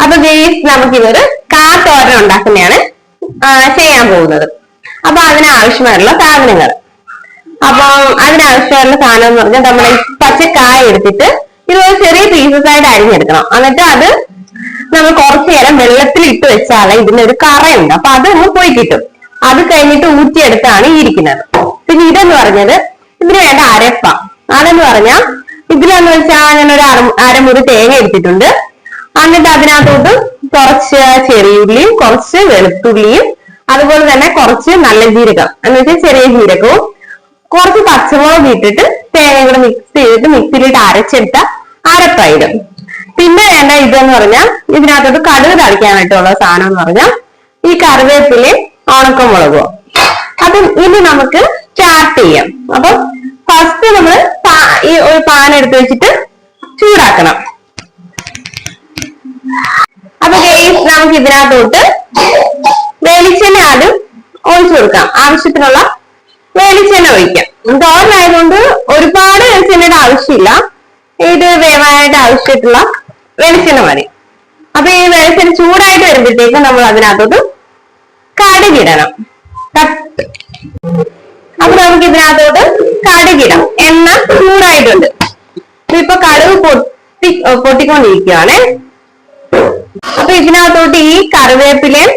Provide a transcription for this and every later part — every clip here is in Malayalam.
അപ്പൊ ഗൈസ് നമുക്കിതൊരു കാത്തോരൻ ഉണ്ടാക്കുന്നതാണ് ചെയ്യാൻ പോകുന്നത്. അപ്പൊ അതിനാവശ്യമായിട്ടുള്ള സാധനങ്ങൾ, അപ്പൊ അതിനാവശ്യമായിട്ടുള്ള സാധനം എന്ന് പറഞ്ഞാൽ നമ്മുടെ പച്ചക്കായ എടുത്തിട്ട് ഇതുപോലെ ചെറിയ പീസസ് ആയിട്ട് അരിഞ്ഞെടുക്കണം. എന്നിട്ട് അത് നമ്മൾ കുറച്ചു നേരം വെള്ളത്തിൽ ഇട്ട് വെച്ചാൽ ഇതിന്റെ ഒരു കറയുണ്ട്, അപ്പൊ അതൊന്ന് പോയി കിട്ടും. അത് കഴിഞ്ഞിട്ട് ഊറ്റിയെടുത്താണ് ഈ ഇരിക്കുന്നത്. പിന്നെ ഇതെന്ന് പറഞ്ഞത് ഇതിന് വേണ്ട അരപ്പ. അതെന്ന് പറഞ്ഞാൽ ഇതിലെന്ന് വെച്ചാൽ ഞാനൊരു അരമുറി തേങ്ങ എടുത്തിട്ടുണ്ട്. എന്നിട്ട് അതിനകത്തോട്ട് കുറച്ച് ചെറിയുള്ളിയും കുറച്ച് വെളുത്തുള്ളിയും അതുപോലെ തന്നെ കുറച്ച് നല്ല ജീരകം എന്ന് വെച്ചാൽ ചെറിയ ജീരകവും കുറച്ച് പച്ചമുളക് ഇട്ടിട്ട് തേങ്ങ കൂടെ മിക്സ് ചെയ്തിട്ട് മിക്സിയിലിട്ട് അരച്ചെടുത്ത അരപ്പായിടും. പിന്നെ വേണ്ട ഇതെന്ന് പറഞ്ഞാൽ ഇതിനകത്തോട്ട് കടുക് തളിക്കാനായിട്ടുള്ള സാധനം എന്ന് പറഞ്ഞാൽ ഈ കറിവേപ്പിലയും ഉണക്കമുളകും. അപ്പം ഇനി നമുക്ക് സ്റ്റാർട്ട് ചെയ്യാം. അപ്പൊ ഫസ്റ്റ് നമ്മൾ ഈ ഒരു പാൻ എടുത്ത് വെച്ചിട്ട് ചൂടാക്കണം. അപ്പൊ നമുക്ക് ഇതിനകത്തോട്ട് വെളിച്ചെണ്ണ ആദ്യം ഒഴിച്ചു കൊടുക്കാം. ആവശ്യത്തിനുള്ള വെളിച്ചെണ്ണ ഒഴിക്കാം. തോരനായതുകൊണ്ട് ഒരുപാട് വെളിച്ചെണ്ണയുടെ ആവശ്യമില്ല, ഇത് വേവാനായിട്ട് ആവശ്യമായിട്ടുള്ള വെളിച്ചെണ്ണ മതി. അപ്പൊ ഈ വെളിച്ചെണ്ണ ചൂടായിട്ട് വരുമ്പോഴത്തേക്കും നമ്മൾ അതിനകത്തോട്ട് കടുകിടണം. അപ്പൊ നമുക്ക് ഇതിനകത്തോട്ട് കടുകിടാം. എണ്ണ ചൂടായിട്ടുണ്ട്. ഇപ്പൊ കടുക് പൊട്ടിക്കൊണ്ടിരിക്കുകയാണ്. അപ്പൊ ഇതിനകത്തോട്ട് ഈ കറിവേപ്പിലയും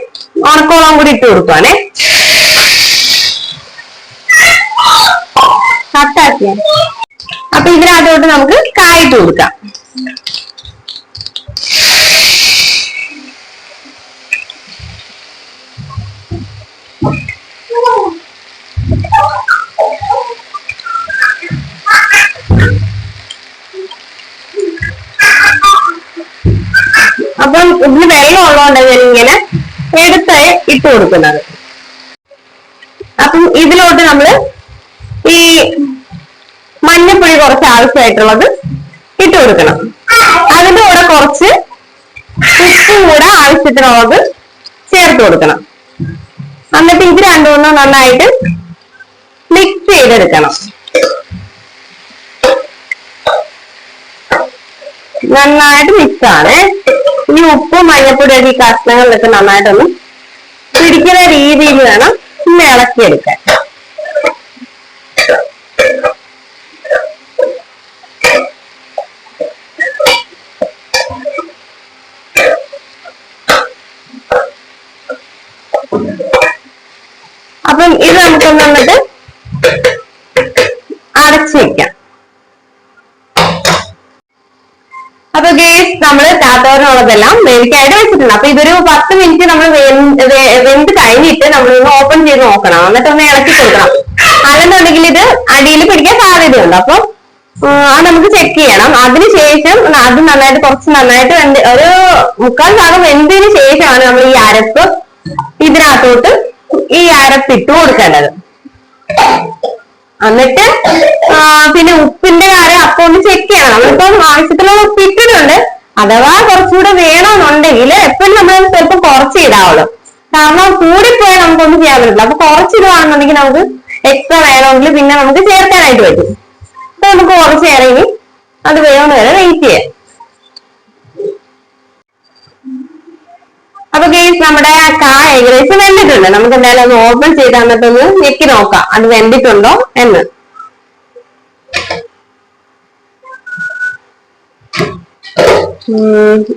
ഉണക്കോളം കൂടി ഇട്ട് കൊടുക്കുവാണേ. അപ്പൊ ഇതിനകത്തോട്ട് നമുക്ക് കായിട്ട് കൊടുക്കാം. അപ്പം ഇതിന് വെള്ളം ഉള്ളതുകൊണ്ട് ഇങ്ങനെ എടുത്ത് ഇട്ട് കൊടുക്കുന്നത്. അപ്പം ഇതിലോട്ട് നമ്മള് ഈ മഞ്ഞപ്പൊടി കുറച്ച് ആവശ്യമായിട്ടുള്ളത് ഇട്ട് കൊടുക്കണം. അതിന്റെ കൂടെ കുറച്ച് ഉപ്പും കൂടെ ആവശ്യത്തിനുള്ളത് ചേർത്ത് കൊടുക്കണം. എന്നിട്ട് ഇത് രണ്ടുമൂന്നും നന്നായിട്ട് മിക്സ് ചെയ്തെടുക്കണം. നന്നായിട്ട് മിക്സ് ആണ്. ഈ ഉപ്പും മഞ്ഞപ്പൊടിയൊക്കെ ഈ കഷ്ണങ്ങളിലൊക്കെ നന്നായിട്ടൊന്ന് പിടിക്കുന്ന രീതിയിൽ വേണം ഒന്ന് ഇളക്കിയെടുക്കാൻ. അപ്പം ഇത് നമുക്കൊന്ന് വന്നിട്ട് അടച്ചു വെക്കാം. അപ്പൊ ഗേസ് നമ്മള് കാത്തോരനുള്ളതെല്ലാം വേവിക്കായിട്ട് വെച്ചിട്ടുണ്ട്. അപ്പൊ ഇതൊരു 10 മിനിറ്റ് നമ്മൾ വെന്ത് കഴിഞ്ഞിട്ട് നമ്മളൊന്ന് ഓപ്പൺ ചെയ്ത് നോക്കണം. എന്നിട്ട് ഒന്ന് ഇളക്കി കൊടുക്കണം. അല്ലെന്നുണ്ടെങ്കിൽ ഇത് അടിയിൽ പിടിക്കാൻ സാധ്യതയുണ്ട്. അപ്പൊ അത് നമുക്ക് ചെക്ക് ചെയ്യണം. അതിനുശേഷം അത് കുറച്ച് നന്നായിട്ട് ഒരു 3/4 ഭാഗം വെന്തതിന് ശേഷമാണ് നമ്മൾ ഈ അരപ്പ് ഇതിനകത്തോട്ട് ഈ അരപ്പ് ഇട്ട് കൊടുക്കേണ്ടത്. എന്നിട്ട് പിന്നെ ഉപ്പിന്റെ കാര്യം അപ്പൊ ഒന്ന് ചെക്ക് ചെയ്യണം. നമ്മളിപ്പം ആവശ്യത്തിനുള്ള ഉപ്പ് ഇട്ടിട്ടുണ്ട്. അഥവാ കുറച്ചുകൂടെ വേണമെന്നുണ്ടെങ്കിൽ എപ്പോഴും നമ്മൾ ചിലപ്പോൾ കുറച്ച് ഇടാവുള്ളൂ. കാരണം കൂടിപ്പോയാൽ നമുക്കൊന്നും ചെയ്യാൻ പറ്റില്ല. അപ്പൊ കുറച്ചിടുവാണെന്നുണ്ടെങ്കിൽ നമുക്ക് എക്സ്ട്രാ വേണമെങ്കിൽ പിന്നെ നമുക്ക് ചേർക്കാനായിട്ട് പറ്റും. അപ്പൊ നമുക്ക് കുറച്ച് ഇറങ്ങി അത് വേണമെന്ന് വരെ വെയിറ്റ് ചെയ്യാം. അപ്പൊ ഗൈസ് നമ്മുടെ കായ ഏകദേശം വെന്തിട്ടുണ്ട്. നമുക്ക് എന്തായാലും ഒന്ന് ഓപ്പൺ ചെയ്ത് തന്നിട്ടൊന്ന് ഞെക്കി നോക്കാം അത് വെന്തിട്ടുണ്ടോ എന്ന്.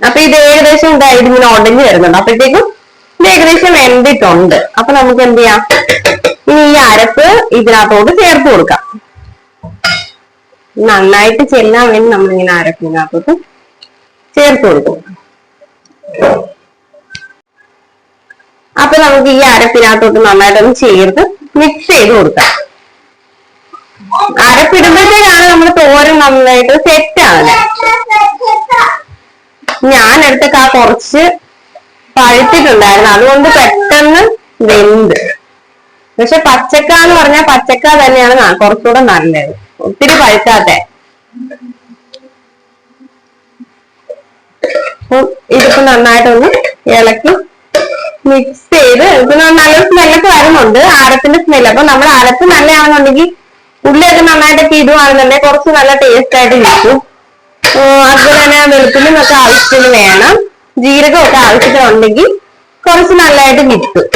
അപ്പൊ ഇത് ഏകദേശം ഇതിങ്ങനെ ഉടഞ്ഞു വരുന്നുണ്ട്. അപ്പോഴത്തേക്കും ഇത് ഏകദേശം വെന്തിട്ടുണ്ട്. അപ്പൊ നമുക്ക് എന്ത് ചെയ്യാം, ഇനി ഈ അരപ്പ് ഇതിനകത്തോട്ട് ചേർത്ത് കൊടുക്കാം. നന്നായിട്ട് ചെല്ലാൻ വേണ്ടി നമ്മളിങ്ങനെ അരപ്പിനകത്തോട്ട് ചേർത്ത് കൊടുക്കും. അപ്പൊ നമുക്ക് ഈ അരപ്പിനകത്തോട്ട് നന്നായിട്ടൊന്ന് ചേർത്ത് മിക്സ് ചെയ്ത് കൊടുക്കാം. അരപ്പിടുമ്പോഴത്തേക്കാണ് നമ്മൾ തോരൻ നന്നായിട്ട് സെറ്റ് ആവുന്നത്. ഞാൻ എടുത്ത കുറച്ച് പഴുത്തിട്ടുണ്ടായിരുന്നു, അതുകൊണ്ട് പെട്ടെന്ന് വെന്ത്. പക്ഷെ പച്ചക്ക എന്ന് പറഞ്ഞാൽ പച്ചക്ക തന്നെയാണ് കുറച്ചുകൂടെ നല്ലത്, ഒത്തിരി പഴുക്കാത്ത. ഇതിപ്പോ നന്നായിട്ടൊന്ന് ഇളക്കി മിക്സ് ചെയ്ത് ഇപ്പൊ നല്ല സ്മെല്ലൊക്കെ വരുന്നുണ്ട്, അരപ്പിന്റെ സ്മെല്ല്. അപ്പൊ നമ്മൾ അരപ്പ് നല്ലതാണെന്നുണ്ടെങ്കിൽ ഉള്ളിയൊക്കെ നന്നായിട്ടൊക്കെ ഇടുവാണെന്നുണ്ടെങ്കിൽ കുറച്ച് നല്ല ടേസ്റ്റ് ആയിട്ട് കിട്ടും. അതുപോലെ തന്നെ വെളുത്തുള്ളിയൊക്കെ ആവശ്യത്തിന് വേണം. ജീരകമൊക്കെ ആവശ്യത്തിനുണ്ടെങ്കിൽ കുറച്ച് നല്ലതായിട്ട് കിട്ടും.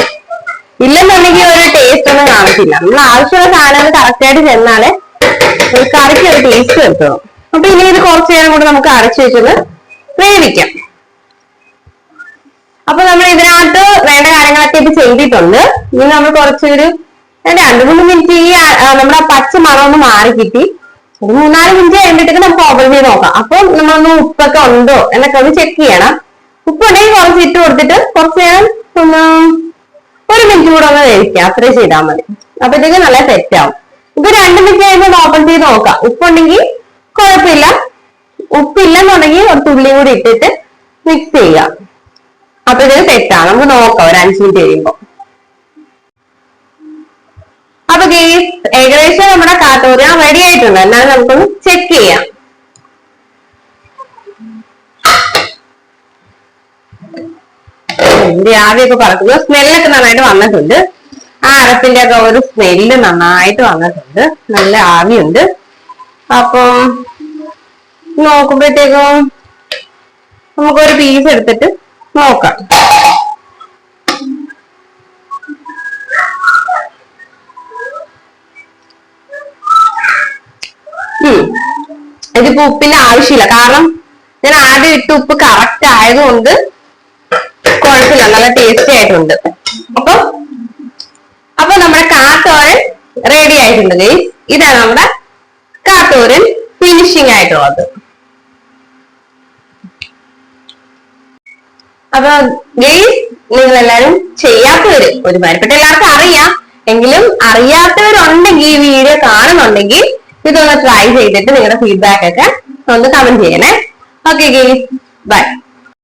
ഇല്ലെന്നുണ്ടെങ്കിൽ ഒരു ടേസ്റ്റ് ഒന്നും കാണത്തില്ല. നമ്മൾ ആവശ്യമുള്ള സാധനങ്ങൾ കറക്റ്റ് ആയിട്ട് ചെന്നാലേ കറിക്ക് ഒരു ടേസ്റ്റ് കിട്ടും. അപ്പൊ ഇനി ഇത് കുറച്ചു നേരം കൂടെ നമുക്ക് അടച്ചു വെച്ചത് വേവിക്കാം. അപ്പൊ നമ്മൾ ഇതിനകത്ത് വേണ്ട കാര്യങ്ങളൊക്കെ ഇത് ചെയ്തിട്ടുണ്ട്. ഇനി നമ്മൾ കുറച്ചൊരു 2-3 മിനിറ്റ് ഈ നമ്മുടെ പച്ച മണം ഒന്ന് മാറി കിട്ടി ഒരു 3-4 മിനിറ്റ് കഴിയുമ്പോഴത്തേക്ക് നമുക്ക് ഓപ്പൺ ചെയ്ത് നോക്കാം. അപ്പൊ നമ്മളൊന്ന് ഉപ്പൊക്കെ ഉണ്ടോ എന്നൊക്കെ ഒന്ന് ചെക്ക് ചെയ്യണം. ഉപ്പുണ്ടെങ്കിൽ കുറച്ച് ഇട്ട് കൊടുത്തിട്ട് കുറച്ച് നേരം ഒന്ന് 1 മിനിറ്റ് കൂടെ ഒന്ന് വേവിക്കാം. അത്രയും ചെയ്താൽ മതി. അപ്പോഴത്തേക്ക് നല്ല സെറ്റ് ആവും. ഇത് 2 മിനിറ്റ് കഴിയുമ്പോൾ ഓപ്പൺ ചെയ്ത് നോക്കാം. ഉപ്പുണ്ടെങ്കിൽ കുഴപ്പമില്ല, ഉപ്പില്ലെന്നുണ്ടെങ്കിൽ ഒരു തുള്ളി കൂടി ഇട്ടിട്ട് മിക്സ് ചെയ്യാം. അപ്പൊ ഇത് സെറ്റാണ്. നമുക്ക് നോക്കാം ഒരു 5 മിനിറ്റ് കഴിയുമ്പോ. അപ്പൊ ഏകദേശം നമ്മുടെ കാത്തോരൻ റെഡി ആയിട്ടുണ്ട്. എന്നാലും നമുക്കൊന്ന് ചെക്ക് ചെയ്യാം. ആവിയൊക്കെ പറക്കുന്നു. സ്മെല്ലൊക്കെ നന്നായിട്ട് വന്നിട്ടുണ്ട്. ആ അരപ്പിന്റെ ഒക്കെ ഒരു സ്മെല്ല് നന്നായിട്ട് വന്നിട്ടുണ്ട്. നല്ല ആവിയുണ്ട്. അപ്പം നോക്കുമ്പോഴത്തേക്കും നമുക്കൊരു പീസ് എടുത്തിട്ട് നോക്കാം. ഇതിപ്പോ ഉപ്പിന്റെ ആവശ്യമില്ല. കാരണം ഞാൻ ആദ്യം ഇട്ട് ഉപ്പ് കറക്റ്റ് ആയതുകൊണ്ട് കുഴപ്പമില്ല, നല്ല ടേസ്റ്റി ആയിട്ടുണ്ട്. അപ്പൊ നമ്മുടെ കാത്തോരൻ റെഡി ആയിട്ടുണ്ട് ഗൈസ്. ഇതാണ് നമ്മുടെ കാത്തോരൻ ഫിനിഷിംഗ് ആയിട്ടുള്ളത്. അപ്പൊ ഗൈസ് നിങ്ങൾ എല്ലാരും ചെയ്യാത്തവര്, ഒരുമാതിരിപ്പെട്ട എല്ലാവർക്കും അറിയാം, എങ്കിലും അറിയാത്തവരുണ്ടെങ്കിൽ ഈ വീഡിയോ കാണുന്നുണ്ടെങ്കിൽ ഇതൊന്ന് ട്രൈ ചെയ്തിട്ട് നിങ്ങളുടെ ഫീഡ്ബാക്ക് ഒക്കെ ഒന്ന് കമന്റ് ചെയ്യണേ. Okay guys, by.